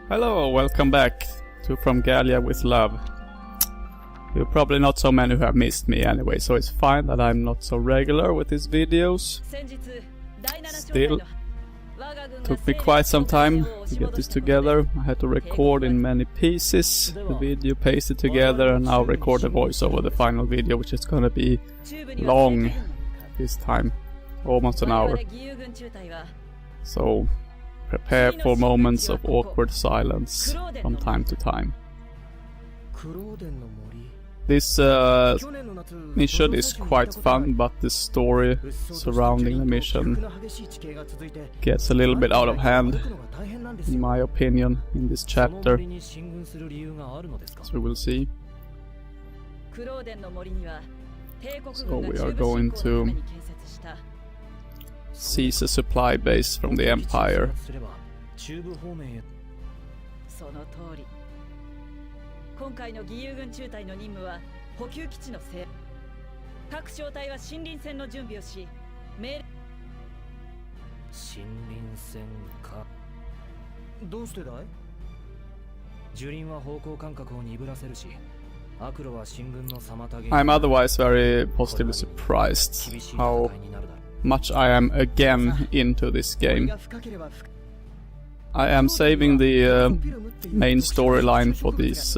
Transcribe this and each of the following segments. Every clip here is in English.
Hello, welcome back to From Gallia with Love. You're probably not so many who have missed me anyway, so it's fine that I'm not so regular with these videos. Still, took me quite some time to get this together. I had to record in many pieces, the video pasted together, and now record the voice over the final video, which is gonna be long this time, almost an hour. So prepare for moments of awkward silence from time to time. This mission is quite fun, but the story surrounding the mission gets a little bit out of hand, in my opinion, in this chapter, as we will see. So we are going to seize a supply base from the Empire. I'm otherwise very positively surprised how much I am again into this game. I am saving the main storyline for these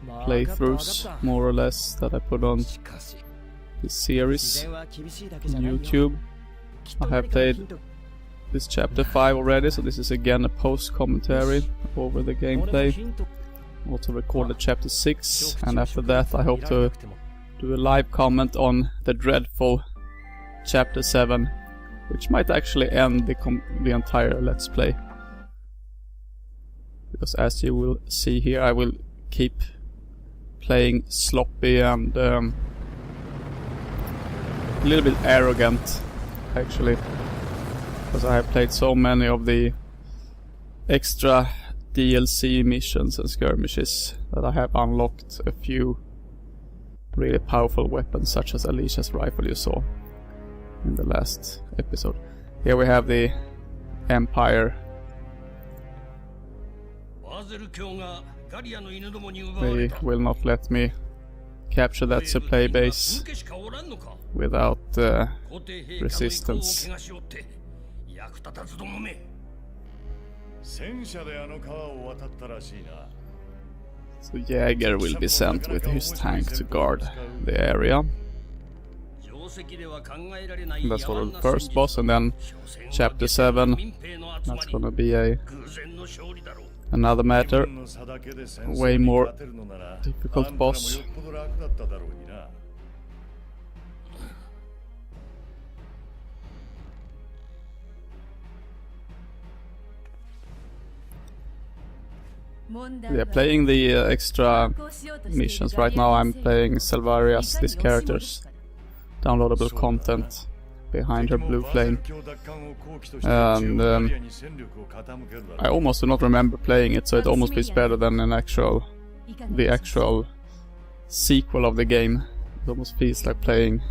playthroughs, more or less, that I put on this series on YouTube. I have played this chapter 5 already, so this is again a post-commentary over the gameplay. Also recorded chapter 6, and after that I hope to do a live comment on the dreadful chapter 7, which might actually end the entire Let's Play. Because as you will see here, I will keep playing sloppy and a little bit arrogant, actually. Because I have played so many of the extra DLC missions and skirmishes that I have unlocked a few really powerful weapons, such as Alicia's rifle you saw in the last episode. Here we have the Empire. They will not let me capture that supply base without resistance. So Jäger will be sent with his tank to guard the area. That's for the first boss, and then chapter 7, that's gonna be another matter, way more difficult boss. We are playing the extra missions. Right now I'm playing Salvarias, these characters. Downloadable content behind her blue flame, and I almost do not remember playing it, so it almost feels better than the actual sequel of the game. It almost feels like playing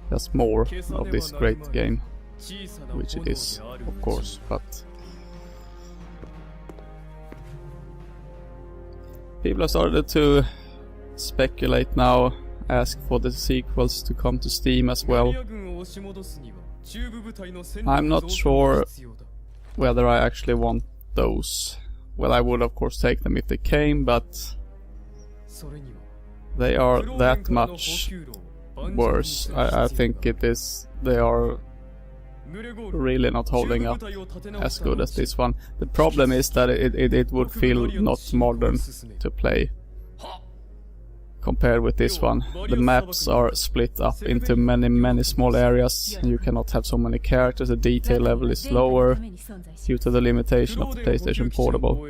just more of this great game, which it is, of course, but people have started to speculate now, ask for the sequels to come to Steam as well. I'm not sure whether I actually want those. Well, I would of course take them if they came, but they are that much worse. I think they are really not holding up as good as this one. The problem is that it would feel not modern to play compared with this one. The maps are split up into many small areas, and you cannot have so many characters. The detail level is lower due to the limitation of the PlayStation Portable,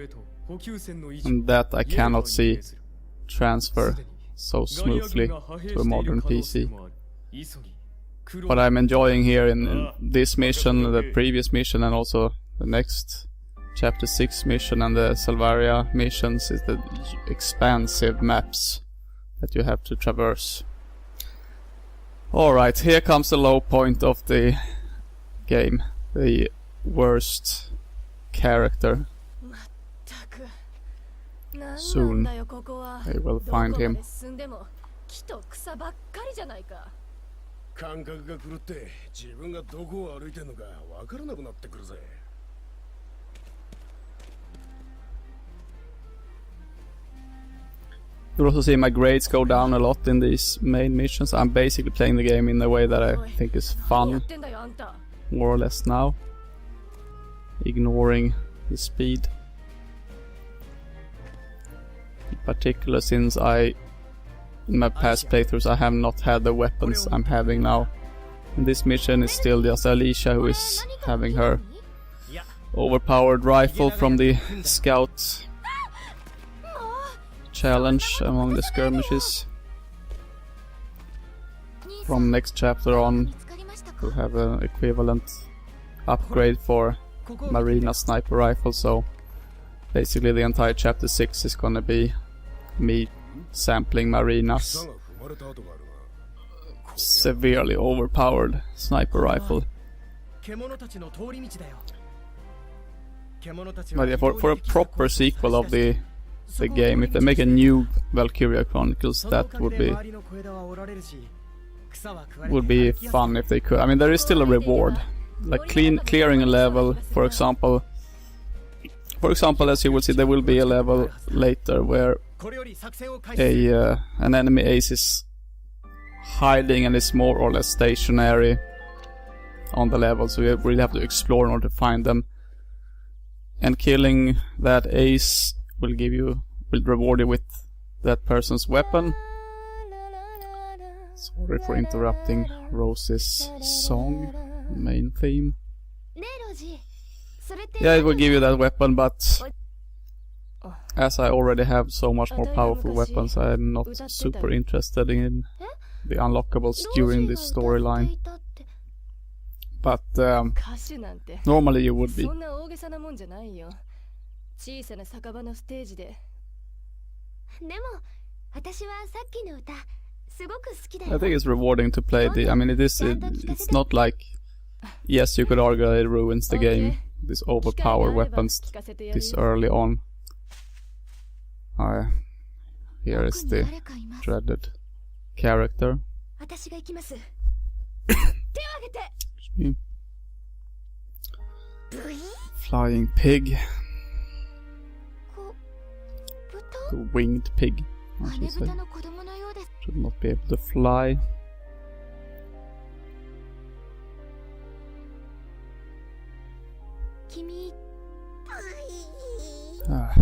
and that I cannot see transfer so smoothly to a modern PC. What I'm enjoying here in this mission, the previous mission, and also the next chapter 6 mission and the Salvaria missions is the expansive maps that you have to traverse. Alright, here comes the low point of the game. The worst character Soon they will find him. 感覚が狂って自分がどこを歩いてんのかわからなくなってくるぜ。You'll also see my grades go down a lot in these main missions. I'm basically playing the game in a way that I think is fun, more or less now, ignoring the speed. In particular, since in my past playthroughs I have not had the weapons I'm having now. And this mission is still just Alicia who is having her overpowered rifle from the scout challenge among the skirmishes. From next chapter on we'll have an equivalent upgrade for Marina sniper rifle, so basically the entire chapter 6 is gonna be me sampling Marina's severely overpowered sniper rifle. But yeah, for a proper sequel of the game, if they make a new Valkyria Chronicles, that would be fun if they could. I mean, there is still a reward, like clearing a level, for example, as you will see, there will be a level later where an enemy ace is hiding and is more or less stationary on the level, so you really have to explore in order to find them. And killing that ace will reward you with that person's weapon. Sorry for interrupting Rose's song, main theme. Yeah, it will give you that weapon, but as I already have so much more powerful weapons, I am not super interested in the unlockables during this storyline. But normally you would be. I think it's rewarding to play I mean, it's not like, yes, you could argue that it ruins the game, these overpowered weapons this early on. Here is the dreaded character. Excuse me. Flying pig. The winged pig, I should say. Should not be able to fly. Ah.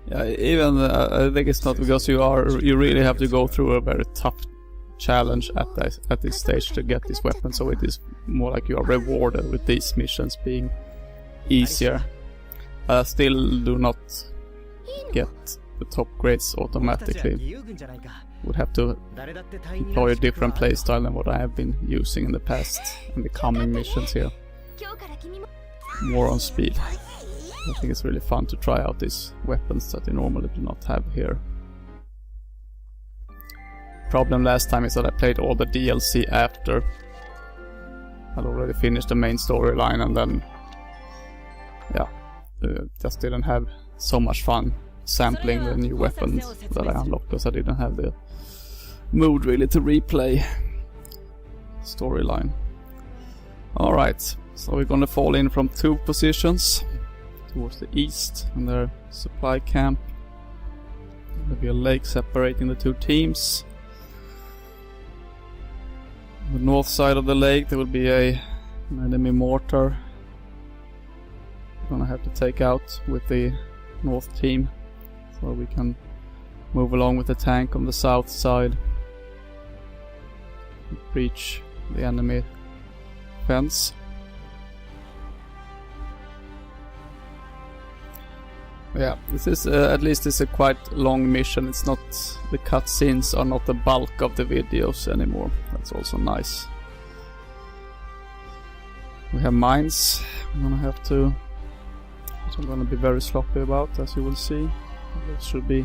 Yeah, even I think it's not because you really have to go through a very tough challenge at this stage to get this weapon, so it is more like you are rewarded with these missions being easier. I still do not get the top grades automatically. Would have to employ a different playstyle than what I have been using in the past in the coming missions here. More on speed. I think it's really fun to try out these weapons that you normally do not have here. Problem last time is that I played all the DLC after I'd already finished the main storyline, and then yeah, just didn't have so much fun sampling the new weapons that I unlocked, because I didn't have the mood really to replay storyline. Alright, so we're gonna fall in from 2 positions towards the east in their supply camp. There'll be a lake separating the 2 teams. On the north side of the lake there will be an enemy mortar we're gonna have to take out with the north team, so we can move along with the tank on the south side and breach the enemy fence. Yeah, this is at least it's a quite long mission. It's not, the cutscenes are not the bulk of the videos anymore. That's also nice. We have mines. I'm gonna have to, which I'm gonna be very sloppy about, as you will see. It should be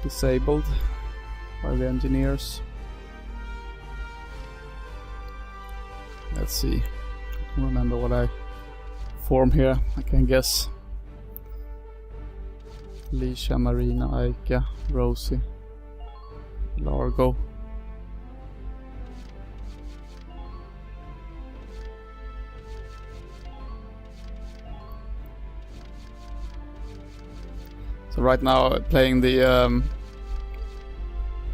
disabled by the engineers. Let's see. I don't remember what I form here. I can guess. Alicia, Marina, Aika, Rosie, Largo. So right now playing the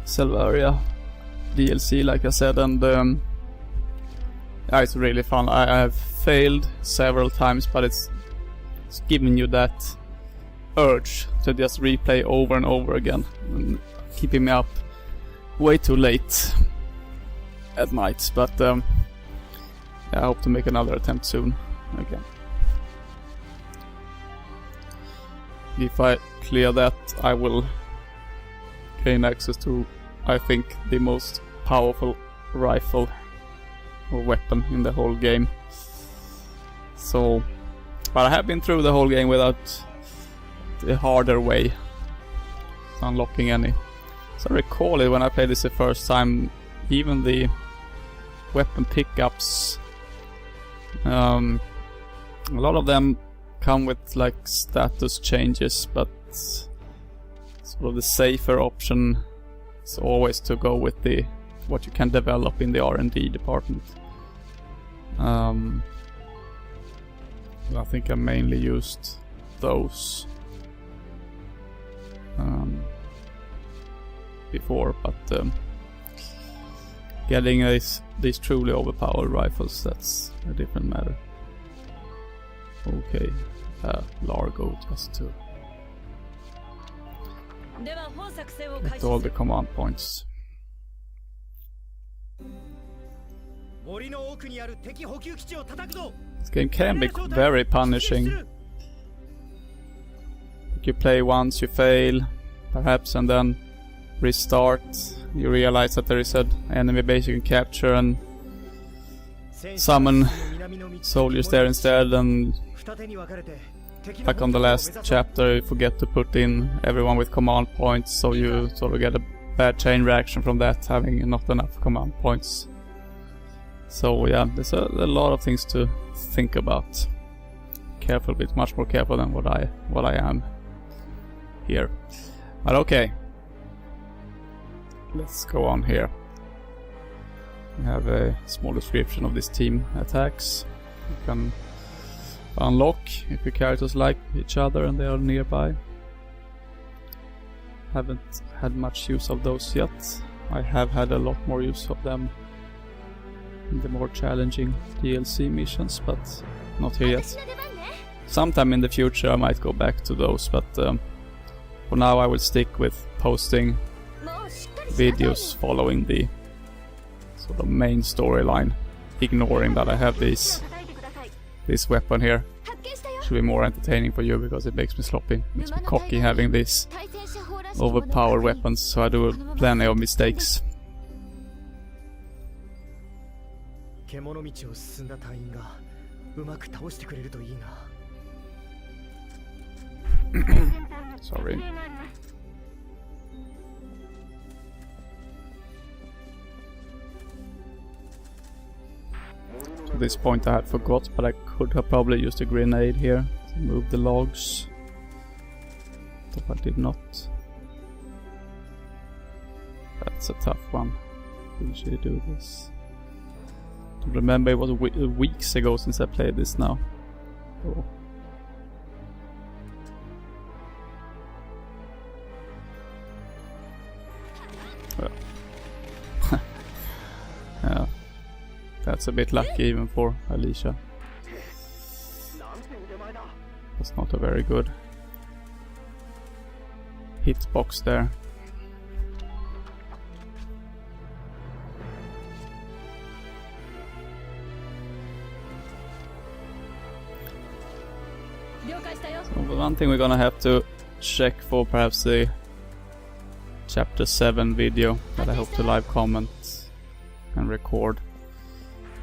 Valkyria DLC, like I said, and yeah, it's really fun. I have failed several times, but it's giving you that urge to just replay over and over again, and keeping me up way too late at night. But yeah, I hope to make another attempt soon again. If I clear that, I will gain access to, I think, the most powerful rifle or weapon in the whole game. So, but I have been through the whole game without the harder way, unlocking any. So I recall it when I played this the first time, even the weapon pickups, a lot of them come with like status changes, but sort of the safer option is always to go with the what you can develop in the R&D department. I think I mainly used those before, but getting these truly overpowered rifles, that's a different matter. Okay, Largo, just to get all the command points. This game can be very punishing. You play once, you fail, perhaps, and then restart. You realize that there is an enemy base you can capture and summon soldiers there instead, and like on the last chapter you forget to put in everyone with command points, so you sort of get a bad chain reaction from that, having not enough command points. So yeah, there's a lot of things to think about. Careful, a bit much more careful than what I am here. But okay, let's go on here. We have a small description of this team attacks. You can unlock if your characters like each other and they are nearby. Haven't had much use of those yet. I have had a lot more use of them in the more challenging DLC missions, but not here yet. Sometime in the future I might go back to those, but for now I will stick with posting videos following the sort of main storyline, ignoring that I have this weapon here. Should be more entertaining for you because it makes me sloppy, makes me cocky having these overpowered weapons, so I do plenty of mistakes. Sorry. To this point I had forgot, but I could have probably used a grenade here to move the logs. But I did not. That's a tough one. Usually do this. Don't remember, it was weeks ago since I played this now. Oh. Well. Yeah. That's a bit lucky even for Alicia. That's not a very good hitbox there. So one thing we're gonna have to check for, perhaps the Chapter 7 video that I hope to live comment and record.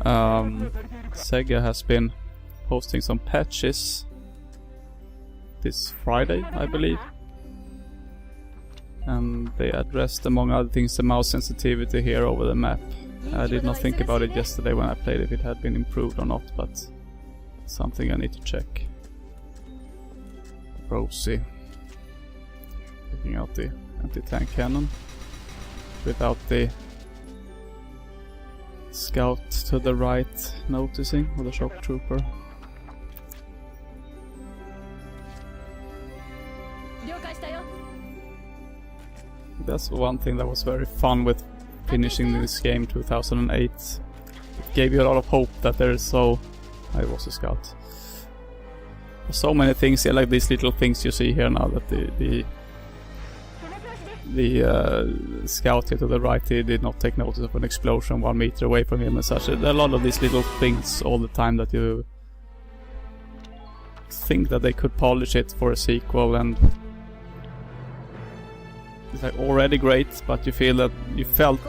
Sega has been posting some patches this Friday, I believe. And they addressed, among other things, the mouse sensitivity here over the map. I did not think about it yesterday when I played if it had been improved or not, but something I need to check. Rosie. Taking out the anti-tank cannon without the scout to the right noticing, or the shock trooper. That's one thing that was very fun with finishing this game 2008. It gave you a lot of hope that there is so... I was a scout. So many things here, like these little things you see here now, that the scout here to the right, he did not take notice of an explosion 1 meter away from him and such. There are a lot of these little things all the time that you think that they could polish it for a sequel, and it's like already great, but you felt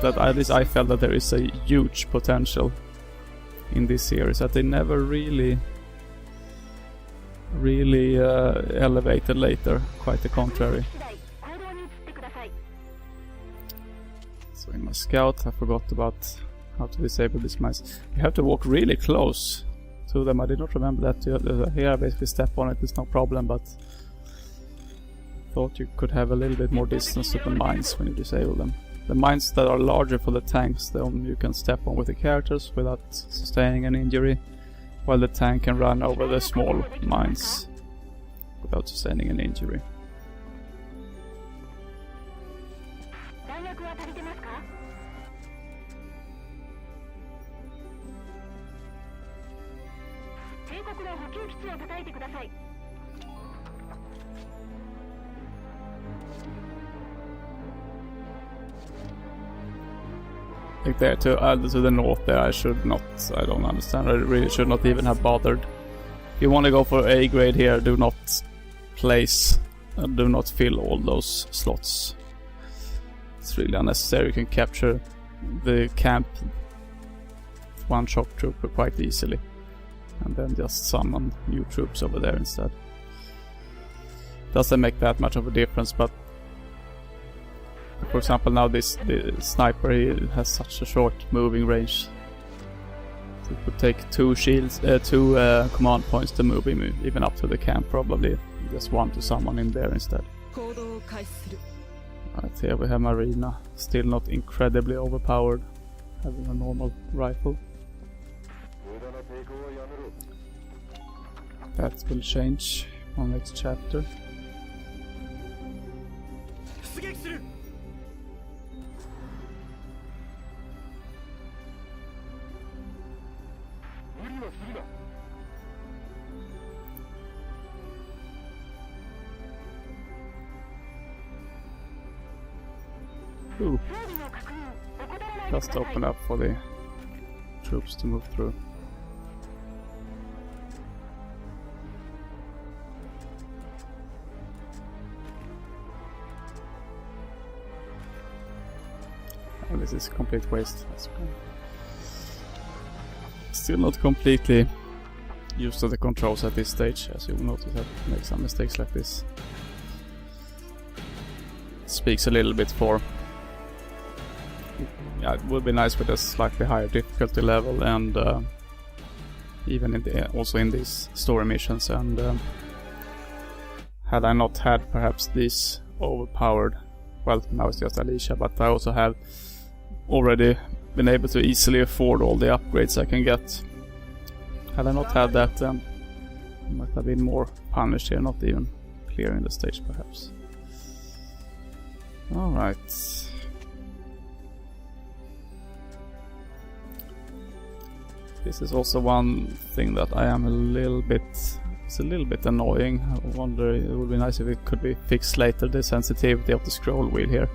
that, at least I felt that there is a huge potential in this series that they never really elevated later, quite the contrary. So in my scout I forgot about how to disable these mice. You have to walk really close to them. I did not remember that. Here I basically step on it, it's no problem, but thought you could have a little bit more distance to the mines when you disable them. The mines that are larger for the tanks, you can step on with the characters without sustaining an injury, while the tank can run over the small mines without sustaining an injury. Like there to the north there, I don't understand, I really should not even have bothered. If you want to go for A grade here, do not place and do not fill all those slots. It's really unnecessary. You can capture the camp with one shock trooper quite easily, and then just summon new troops over there instead. Doesn't make that much of a difference, but for example now the sniper, he has such a short moving range. So it would take two command points to move him even up to the camp, probably just one to summon him there instead. Right, here we have Marina, still not incredibly overpowered, having a normal rifle. That will change on next chapter. Ooh. Just open up for the troops to move through. And this is a complete waste. Still not completely used to the controls at this stage, as you will notice I make some mistakes like this. Speaks a little bit for... Yeah, it would be nice with a slightly higher difficulty level, and even also in these story missions, and had I not had perhaps this overpowered, well, now it's just Alicia, but I also have already been able to easily afford all the upgrades I can get. Had I not had that, then I might have been more punished here, not even clearing the stage perhaps. Alright. This is also one thing that I am it's a little bit annoying. I wonder, it would be nice if it could be fixed later, the sensitivity of the scroll wheel here.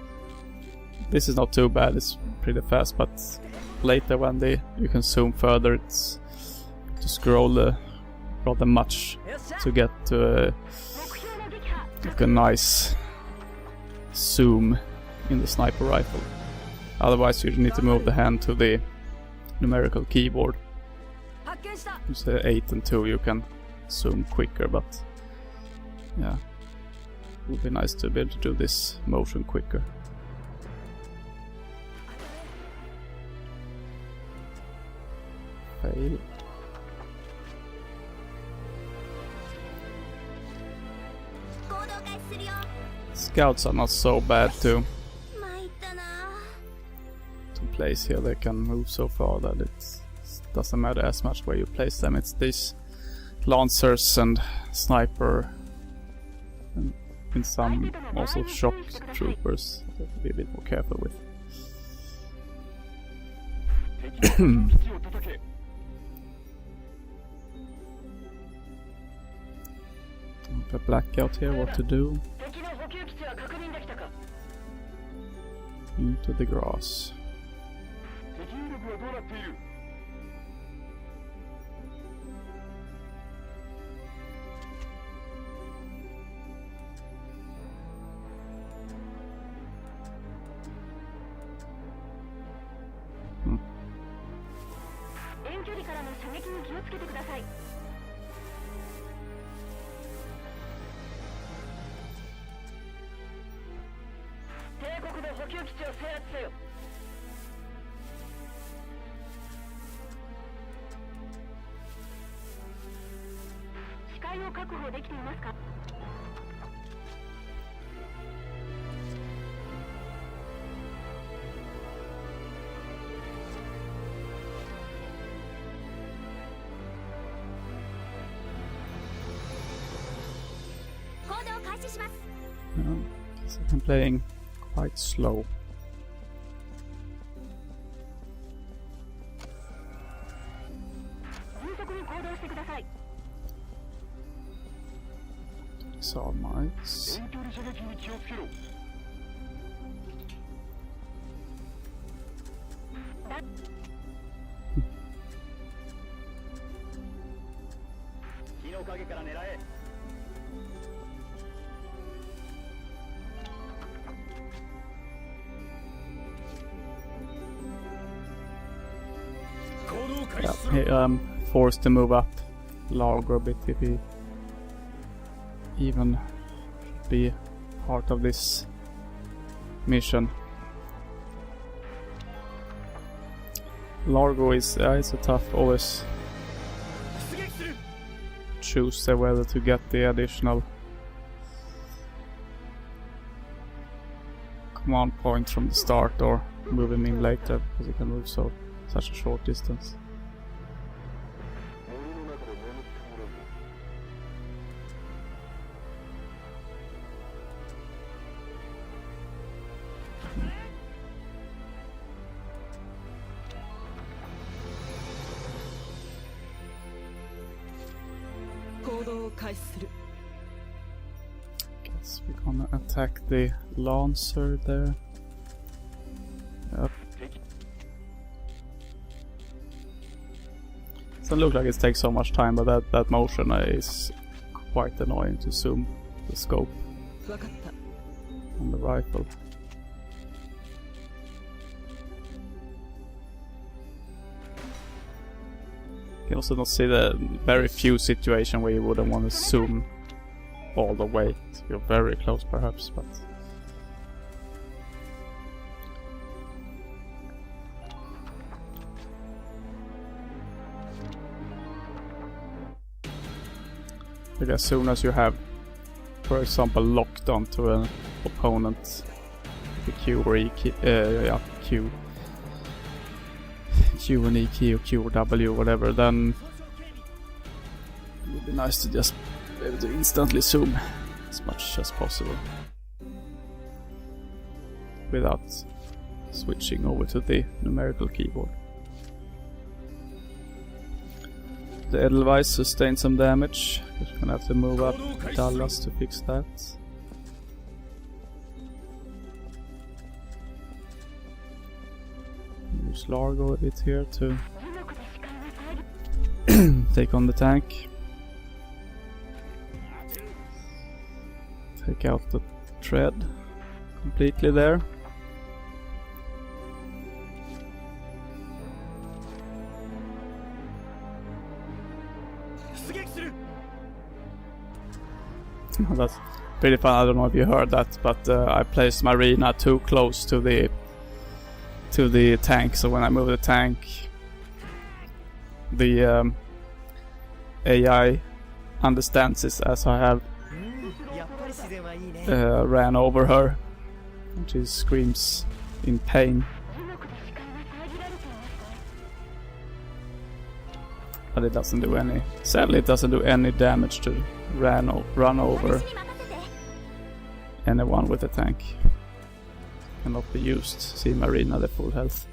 This is not too bad, it's pretty fast, but later when you can zoom further, it's to scroll rather much to get to a nice zoom in the sniper rifle. Otherwise you need to move the hand to the numerical keyboard. You say 8 and 2, you can zoom quicker, but yeah, would be nice to be able to do this motion quicker. Fail. Scouts are not so bad to place here. They can move so far that it doesn't matter as much where you place them. It's these lancers and sniper and in some also shock troopers that to be a bit more careful with. A blackout here, what to do? Into the grass. So I'm playing quite slow. So mites. Yeah, he forced to move up Largo a bit if he even should be part of this mission. Largo is it's a tough, always choose whether to get the additional command point from the start or move him in later, because he can move such a short distance. Guess we're gonna attack the Lancer there. Yep. Doesn't look like it takes so much time, but that motion is quite annoying to zoom the scope on the rifle. You can also not see the very few situations where you wouldn't want to zoom all the way. So you're very close perhaps, but like as soon as you have, for example, locked onto an opponent, the Q or E key, Q and E key or Q or W or whatever, then it would be nice to just be able to instantly zoom as much as possible without switching over to the numerical keyboard. The Edelweiss sustained some damage. We're gonna have to move up Dallas to fix that. Use Largo a bit here to take on the tank. Take out the tread completely there. That's pretty fun. I don't know if you heard that, but I placed Marina too close to the tank, so when I move the tank, the AI understands this as I have ran over her, and she screams in pain. But it doesn't do any. Sadly, it doesn't do any damage to run over anyone with a tank. Cannot be used. See Marina, the full health.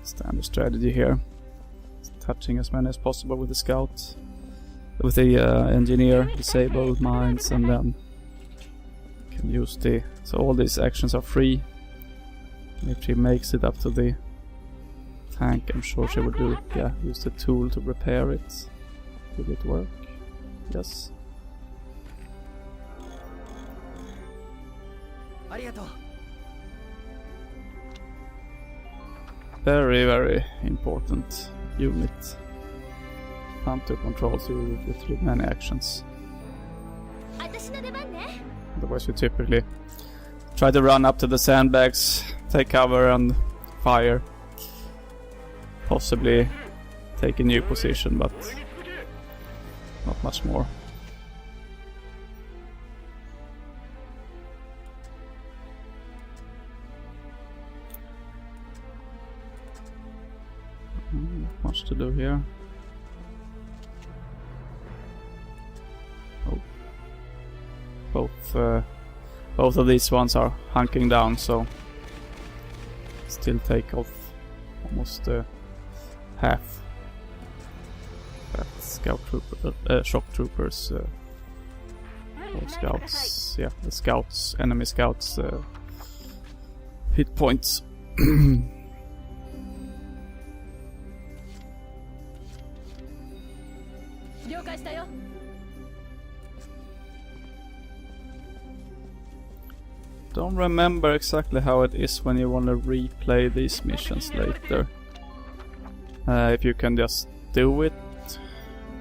Standard strategy here. Touching as many as possible with the scout, with the engineer, disable mines, and then can use the. So all these actions are free. If she makes it up to the tank, I'm sure she would do. Yeah, use the tool to repair it. Did it work? Yes. Very, very important unit. Hunter controls you with many actions. Otherwise you typically try to run up to the sandbags, take cover and fire. Possibly take a new position, but not much more. Not much to do here. Oh. Both of these ones are hunking down, so still take off almost half. That scout trooper, shock troopers, or scouts. Yeah, the scouts, enemy scouts, hit points. Don't remember exactly how it is when you want to replay these missions later. If you can just do it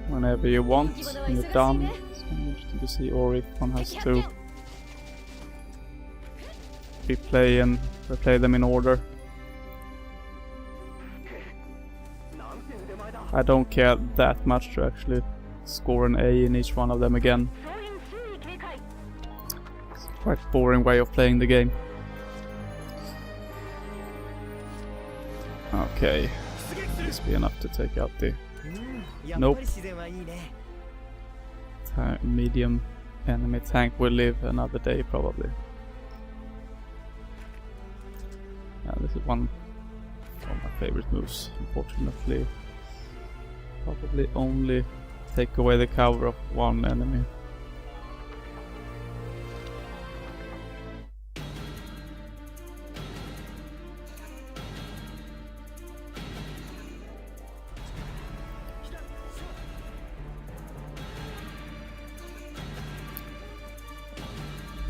whenever you want when you're done. It's interesting to see, or if one has to replay and replay them in order. I don't care that much to actually score an A in each one of them again. It's quite a boring way of playing the game. Okay, this be enough to take out the... Nope. Medium enemy tank will live another day probably. Yeah, this is one of my favorite moves. Unfortunately, probably only take away the cover of one enemy.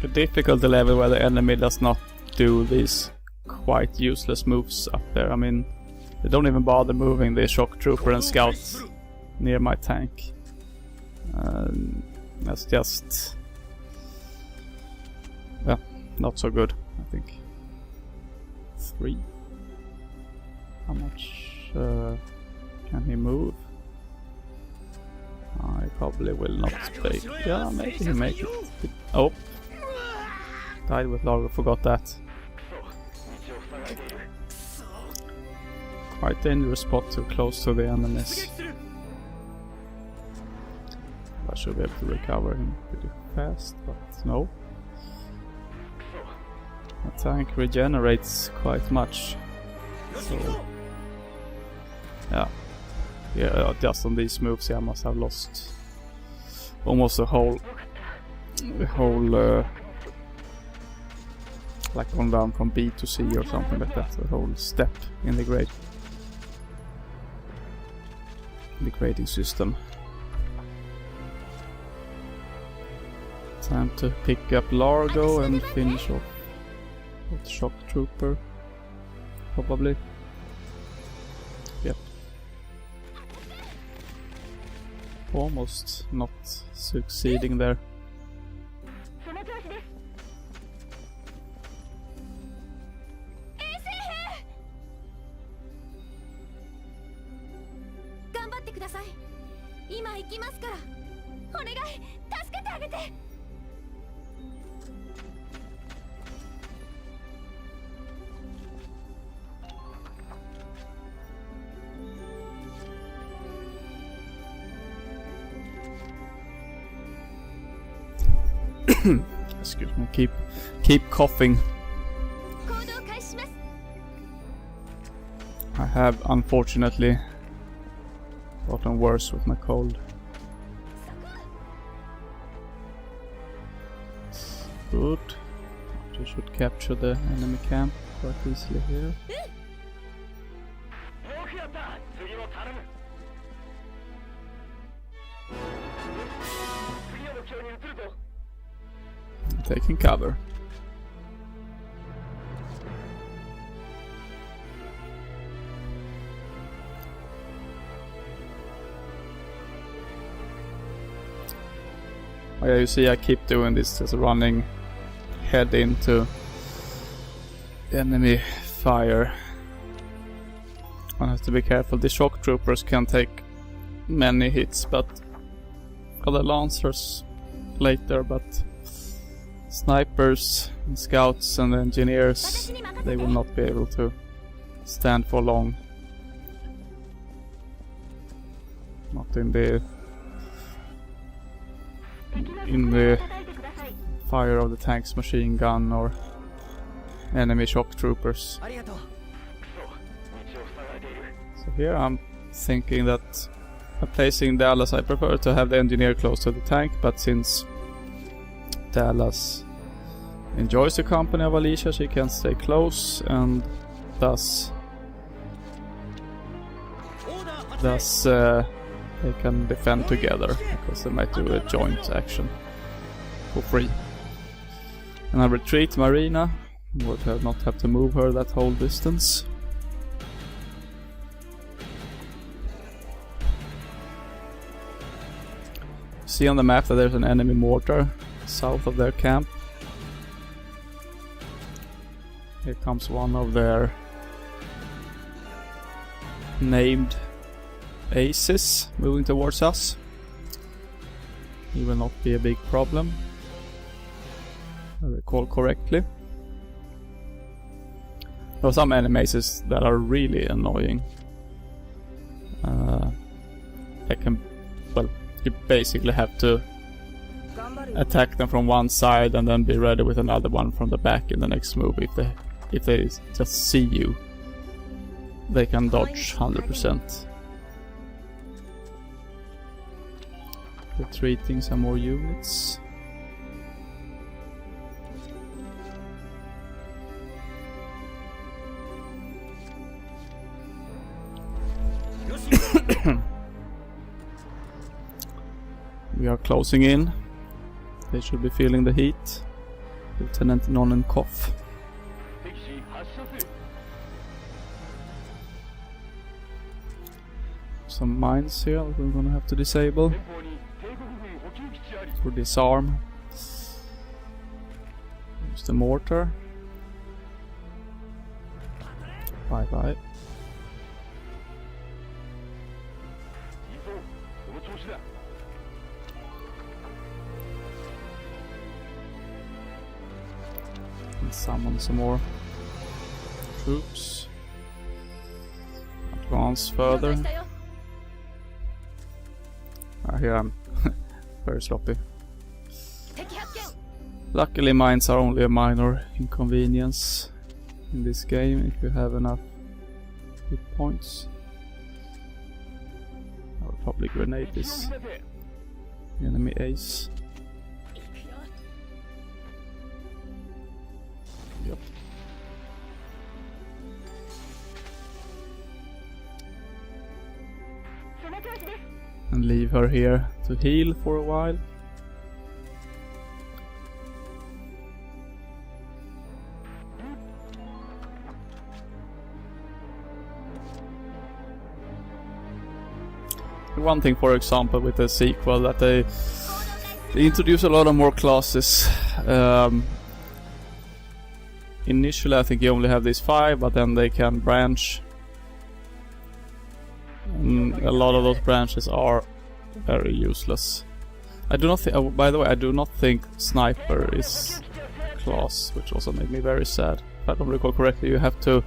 A difficulty level where the enemy does not do these quite useless moves up there. I mean, they don't even bother moving the shock trooper and scouts near my tank. That's just... yeah, not so good, I think. 3. How much can he move? I probably will not make... yeah, maybe he make it. Oh! Died with Largo, forgot that. Quite dangerous spot too close to the enemies. I should be able to recover him pretty fast, but no. The tank regenerates quite much. So yeah, just on these moves I must have lost almost the whole like going down from B to C or something like that, the whole step in the grade. The grading system. Time to pick up Largo and finish off with Shock Trooper. Probably. Yep. Almost not succeeding there. その調子です。衛生兵。頑張ってください。今行きますから。お願い、助けてあげて。Excuse me, keep coughing. 行動開始します。 I have unfortunately gotten worse with my cold. Good. You should capture the enemy camp quite easily here. Taking cover. Oh yeah, you see I keep doing this, just running head into enemy fire. I have to be careful. The shock troopers can take many hits, but the lancers later, but snipers and scouts and engineers, they will not be able to stand for long. Not in the fire of the tank's machine gun or enemy shock troopers. So here I'm thinking that placing Dallas, I prefer to have the engineer close to the tank, but since Dallas enjoys the company of Alicia, she can stay close and thus they can defend together because they might do a joint action for free. And I retreat Marina, would not have to move her that whole distance. See on the map that there's an enemy mortar south of their camp. Here comes one of their named aces moving towards us. He will not be a big problem, if I recall correctly. There are some enemy aces that are really annoying. You basically have to attack them from one side and then be ready with another one from the back in the next move. If they just see you, they can dodge 100%. Retreating some more units. We are closing in. They should be feeling the heat. Lieutenant Nonenkopf. Some mines here that we're gonna have to disable. For disarm. Use the mortar. Bye bye. And summon some more troops. Advance further. Here I'm very sloppy. Luckily mines are only a minor inconvenience in this game if you have enough hit points. I will probably grenade this enemy ace. Yep. And leave her here to heal for a while. one thing, for example, with the sequel, that they introduce a lot of more classes. Initially I think you only have these 5, but then they can branch. A lot of those branches are very useless. I do not think, by the way, I do not think Sniper is a class, which also made me very sad. If I don't recall correctly, you have to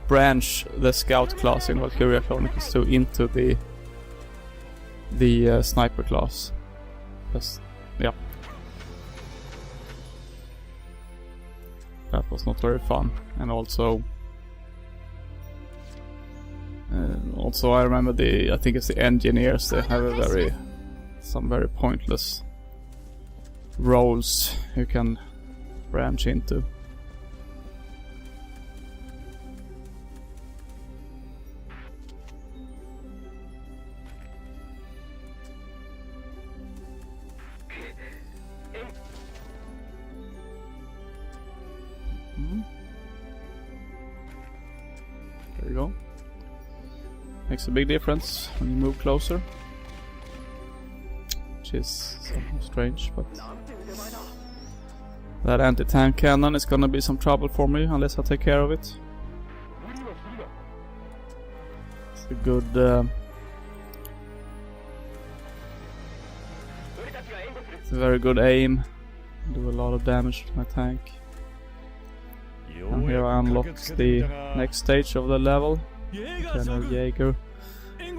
branch the Scout class in Valkyria Chronicles 2 into the Sniper class. Yeah. That was not very fun. And also I remember I think it's the engineers, they have some very pointless roles you can branch into. There you go. Makes a big difference when you move closer. Which is somehow strange, but that anti-tank cannon is gonna be some trouble for me unless I take care of it. It's a good it's a very good aim. Do a lot of damage to my tank. And here I unlock the next stage of the level. General Jaeger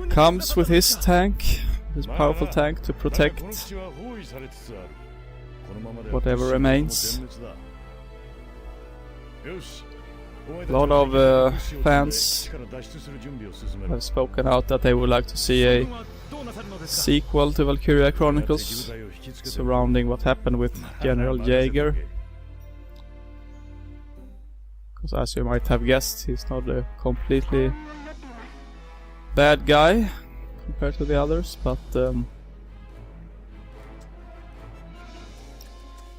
comes with his tank, his powerful tank, to protect whatever remains. A lot of fans have spoken out that they would like to see a sequel to Valkyria Chronicles surrounding what happened with General Jaeger. Because as you might have guessed, he's not a completely bad guy compared to the others, but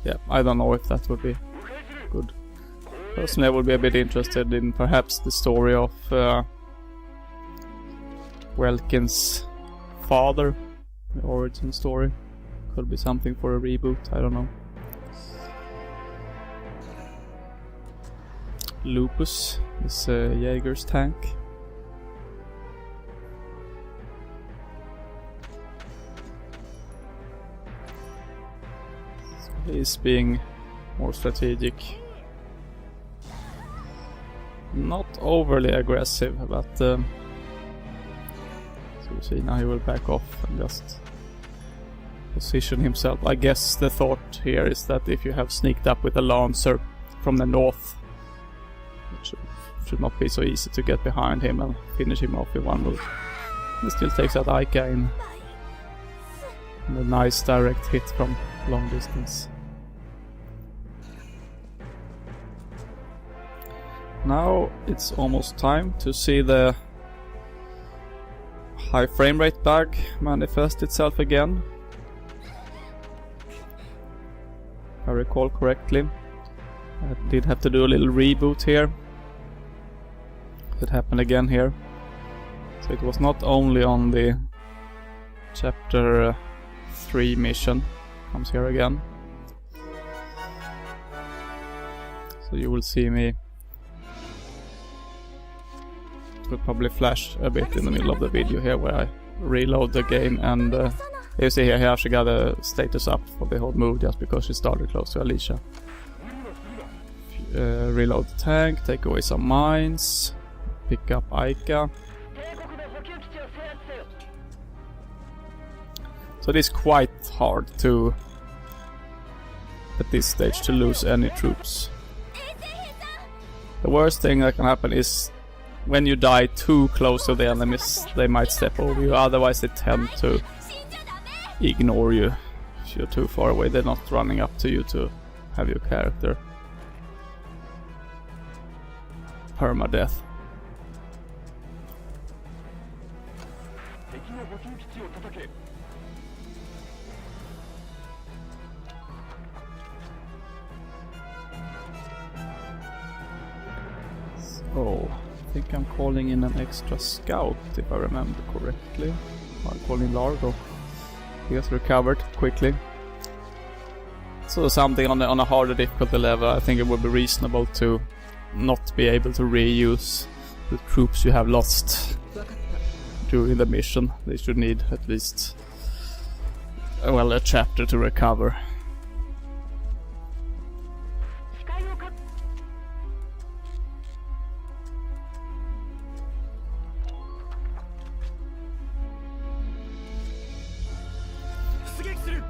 yeah, I don't know if that would be good. Personally, I would be a bit interested in perhaps the story of Welkin's father, the origin story. Could be something for a reboot, I don't know. Lupus is Jaeger's tank. So he's being more strategic. Not overly aggressive, but so you see now he will back off and just position himself. I guess the thought here is that if you have sneaked up with a Lancer from the north, it should not be so easy to get behind him and finish him off in one move. He still takes that Ica in a nice direct hit from long distance. Now it's almost time to see the high frame rate bug manifest itself again. If I recall correctly, I did have to do a little reboot here. It happened again here. So it was not only on the chapter 3 mission, comes here again. So you will see me, it will probably flash a bit in the middle of the video here where I reload the game, and you see here, he actually got a status up for the whole move just because she started close to Alicia. Reload the tank, take away some mines, pick up Ica. So it is quite hard to, at this stage, to lose any troops. The worst thing that can happen is when you die too close to the enemies, they might step over you, otherwise they tend to ignore you. If you're too far away, they're not running up to you to have your character permadeath. So, I think I'm calling in an extra scout, if I remember correctly. I'll call him Largo. He has recovered quickly. So something on a harder difficulty level, I think it would be reasonable to not be able to reuse the troops you have lost during the mission. They should need at least a chapter to recover.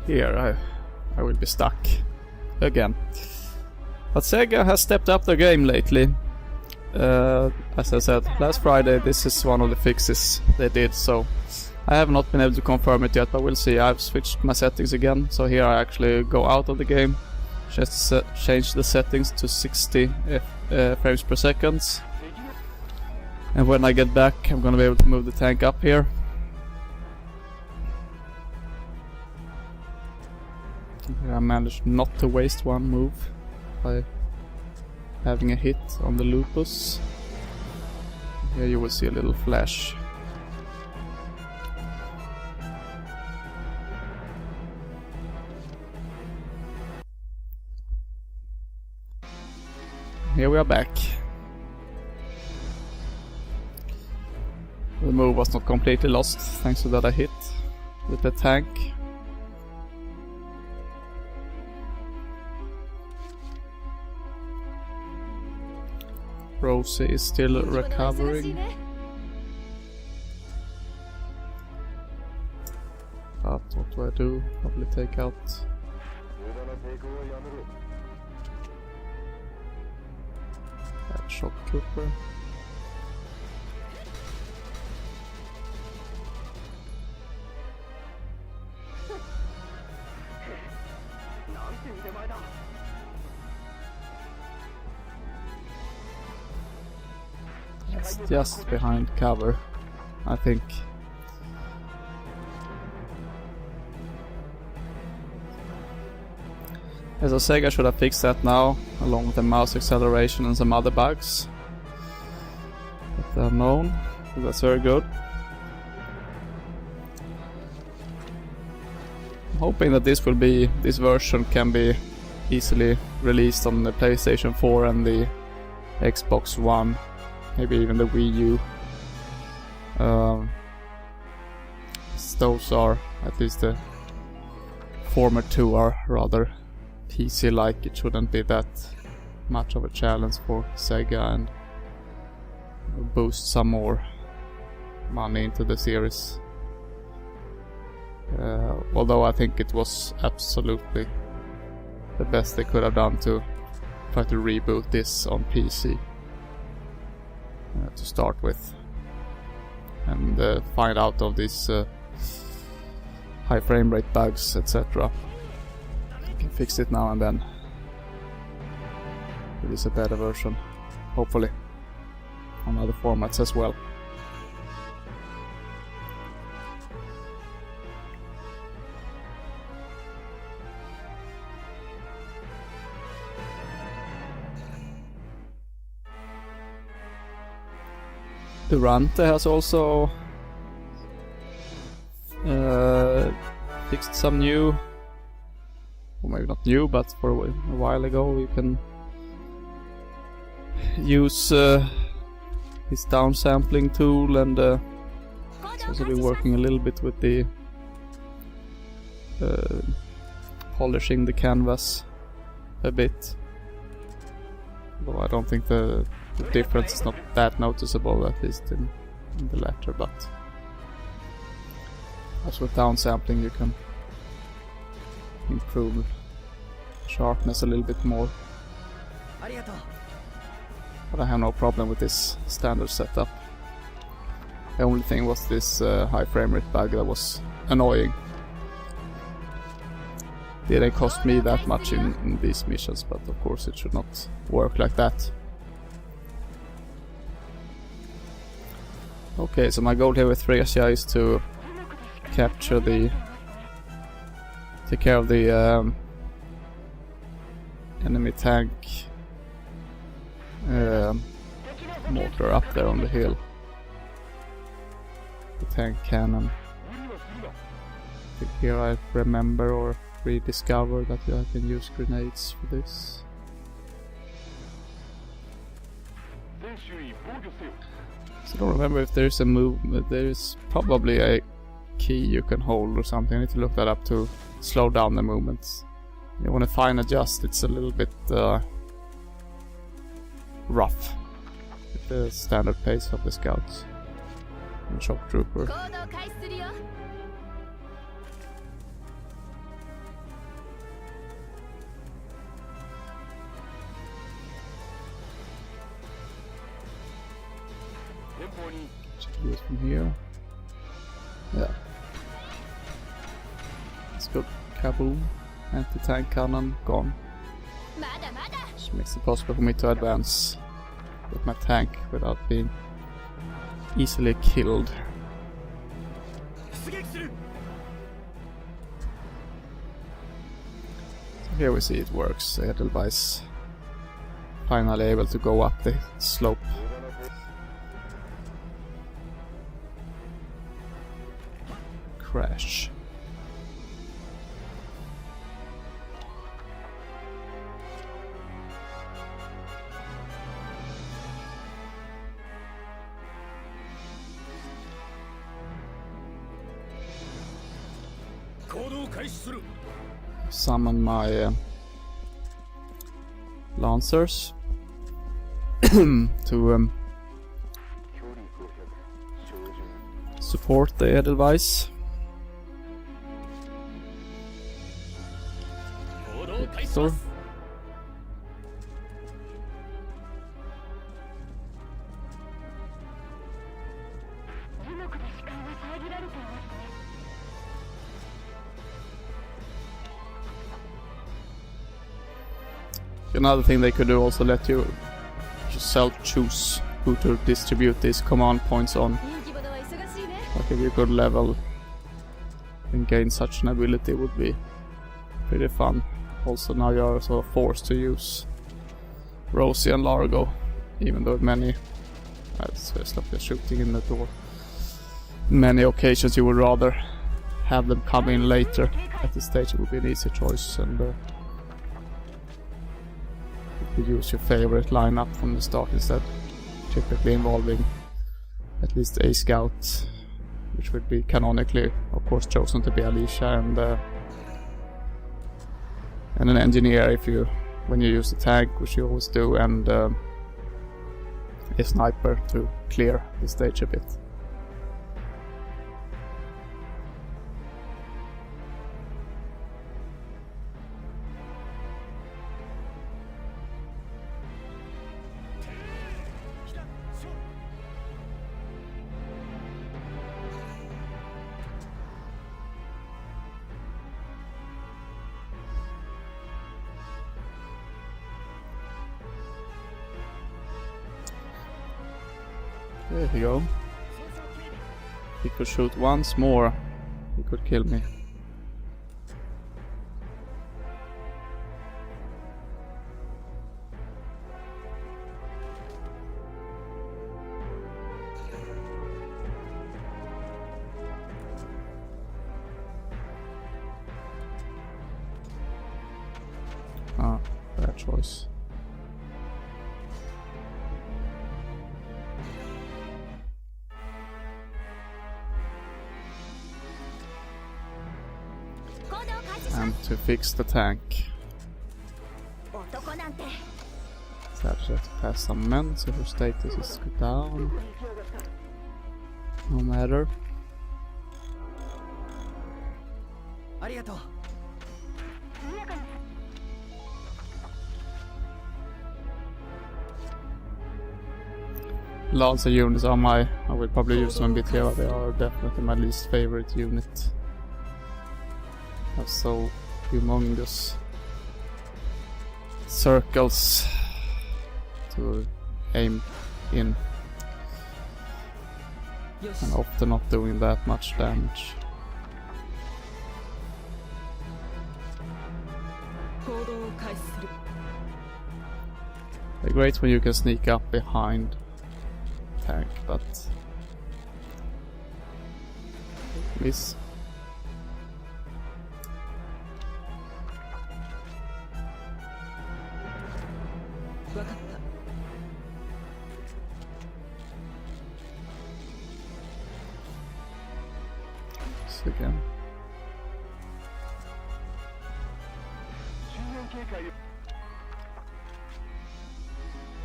Here I will be stuck again. But Sega has stepped up their game lately. As I said last Friday, this is one of the fixes they did, so I have not been able to confirm it yet, but we'll see. I've switched my settings again, so here I actually go out of the game, just change the settings to 60 frames per second, and when I get back I'm gonna be able to move the tank up here. I managed not to waste one move by having a hit on the lupus. Here you will see a little flash. Here we are back. The move was not completely lost thanks to that I hit with the tank. Rosie is still recovering. But what do I do? Probably take out that shock trooper. It's just behind cover, I think. As a Sega should have fixed that now, along with the mouse acceleration and some other bugs that are known. So that's very good. I'm hoping that this version can be easily released on the PlayStation 4 and the Xbox One. Maybe even the Wii U. Those are, at least the former two are rather PC-like. It shouldn't be that much of a challenge for Sega and boost some more money into the series. Although I think it was absolutely the best they could have done to try to reboot this on PC. To start with, and find out of these high frame rate bugs, etc. You can fix it now and then. It is a better version, hopefully, on other formats as well. Durante has also fixed some new, or maybe not new, but for a while ago you can use his downsampling tool, and it's also been working a little bit with the polishing the canvas a bit. Though I don't think the difference is not that noticeable, at least in the latter, but as with downsampling you can improve sharpness a little bit more. But I have no problem with this standard setup. The only thing was this high frame rate bug that was annoying. Didn't cost me that much in these missions, but of course it should not work like that. Okay, so my goal here with Freya is to capture take care of the enemy tank mortar up there on the hill. The tank cannon. think here I remember or rediscover that I can use grenades for this. So I don't remember if there's a move. There's probably a key you can hold or something. I need to look that up to slow down the movements. You want to fine adjust, it's a little bit rough with the standard pace of the scouts and shock trooper. 行動開始するよ Should do it from here. Yeah. Let's go. Kaboom. Anti-tank cannon gone. まだまだ Which makes it possible for me to advance with my tank without being easily killed. 出撃する So here we see it works. Edelweiss finally able to go up the slope. Crash. Summon my lancers to support the Edelweiss. Victor. Another thing they could do, also let you yourself choose who to distribute these command points on. 人気者は忙しいね Like if you could level and gain such an ability would be pretty fun. Also now you are sort of forced to use Rosie and Largo, even though many stop the shooting in the door. Many occasions you would rather have them come in later. At this stage it would be an easy choice, and you could use your favorite lineup from the start instead, typically involving at least a scout, which would be canonically of course chosen to be Alicia, and an engineer if you, when you use the tank, which you always do, and a sniper to clear the stage a bit. There you go. He could shoot once more. He could kill me. Ah, bad choice. And to fix the tank. 男なんて So I just have to pass some men, so her status is down. No matter. ありがとう Lancer units are I will probably use them a bit here, but they are definitely my least favorite unit. Have so humongous circles to aim in, and often not doing that much damage. 行動を開始する They're great when you can sneak up behind tank, but miss. once again.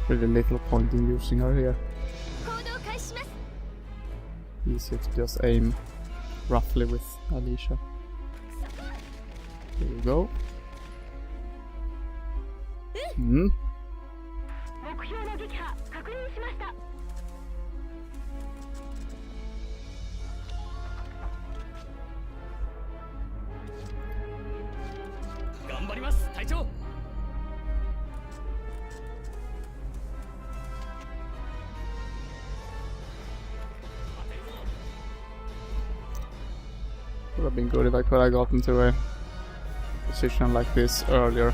Really little point in using her here. 行動開始します。 Easier to just aim roughly with Alicia. Here you go. 目標の撃破確認しました。頑張ります隊長。 Would have been good if I could have gotten to a position like this earlier.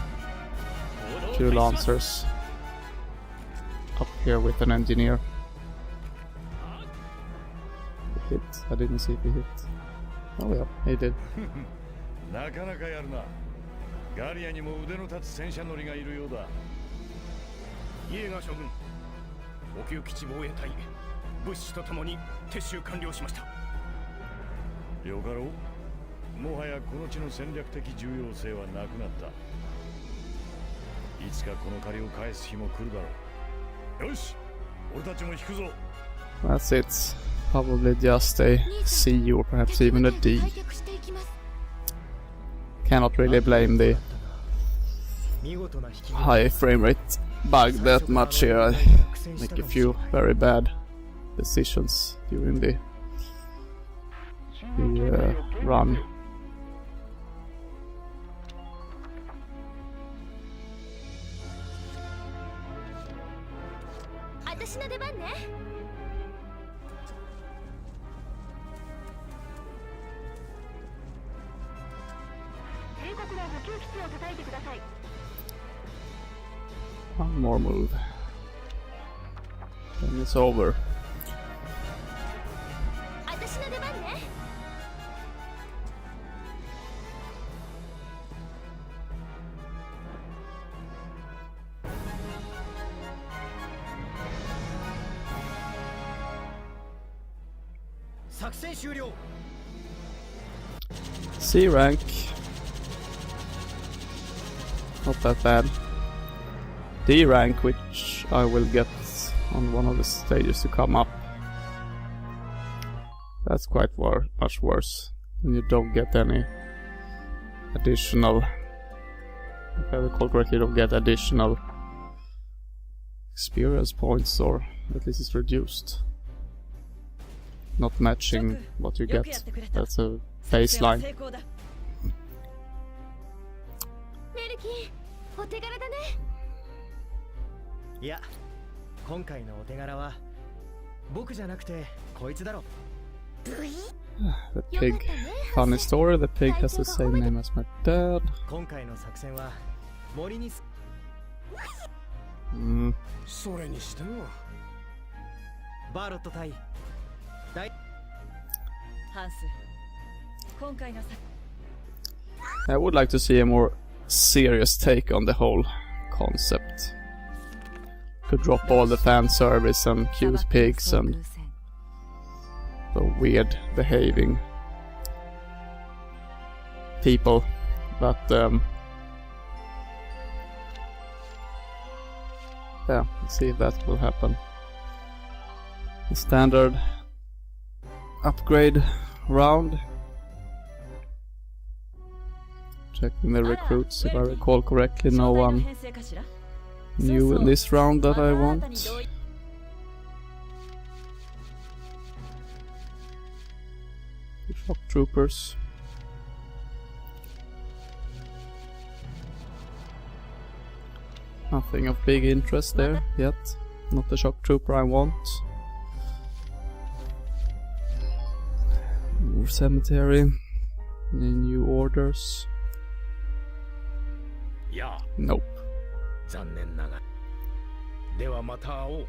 2 lancers up here with an engineer. He hit. I didn't see if he hit. Oh yeah, he did. なかなかやるな。ガリアにも腕の立つ戦車乗りがいるようだ。イエーガー将軍、補給基地防衛隊、物資とともに撤収完了しました。よかろう。もはやこの地の戦略的重要性はなくなった。いつかこの借りを返す日も来るだろう。よし、俺たちも引くぞ。 That's it. Probably just a C or perhaps even a D. Cannot really blame the high frame rate bug that much here. I make a few very bad decisions during the run. 私の出番ね。帝国の補給基地を叩いてください。 One more move. Then it's over. 私の出番ね。 作戦終了。 C rank. Not that bad. D rank, which I will get on one of the stages to come up. That's quite much worse. And you don't get any additional... If I recall correctly, you don't get additional experience points, or at least it's reduced. Not matching what you get. That's a baseline. メルキン、お手柄だね。いや、今回のお手柄は僕じゃなくてこいつだろ。 The pig. Funny story, the pig has the same name as my dad. 今回の作戦は森にそれにしてもバーロット対大ハンス。今回の作 I would like to see a more serious take on the whole concept. Could drop all the fan service and cute pigs and the weird behaving people, but yeah, let's see if that will happen. The standard upgrade round. Checking the recruits, if I recall correctly, no one new in this round that I want. The shock troopers. Nothing of big interest there yet. Not the shock trooper I want. More cemetery. Any new orders? いや Nope. 残念ながらではまた会おう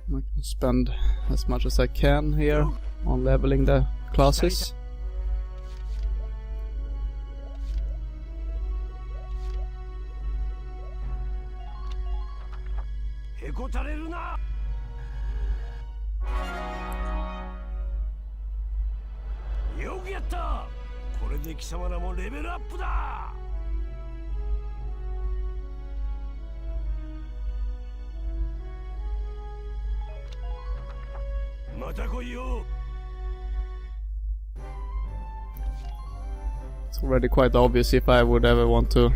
I can spend as much as I can here on leveling the classes. へこたれるな。よくやった。これで貴様らもレベルアップだ。また来いよ。 It's already quite obvious if I would ever want to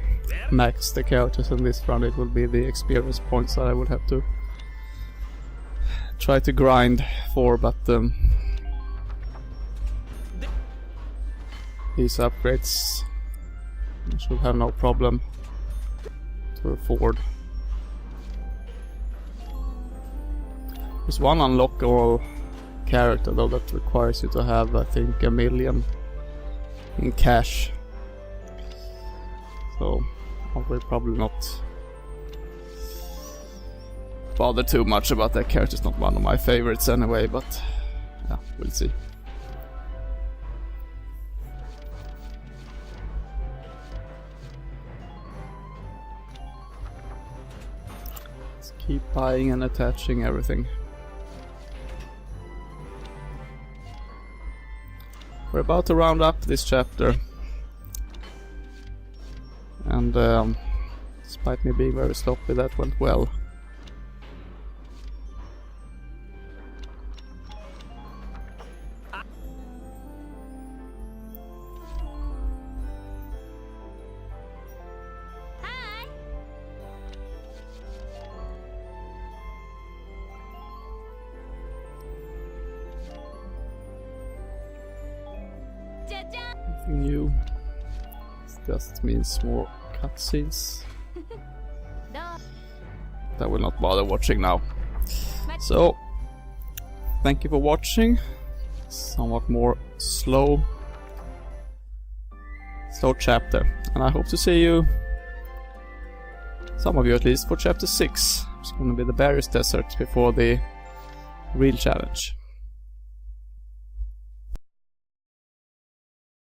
max the characters in this run, it would be the experience points that I would have to try to grind for, but these upgrades I should have no problem to afford. There's one unlockable character though that requires you to have, I think, 1 million in cash. So I will probably not bother too much about that character. It's not one of my favorites anyway, but yeah, we'll see. Let's keep buying and attaching everything. We're about to round up this chapter, and despite me being very sloppy, that went well. Nothing new. It just means more cutscenes. I will not bother watching now. So, thank you for watching. Somewhat more slow chapter, and I hope to see you, some of you at least, for chapter 6. It's going to be the Barriers Desert before the real challenge.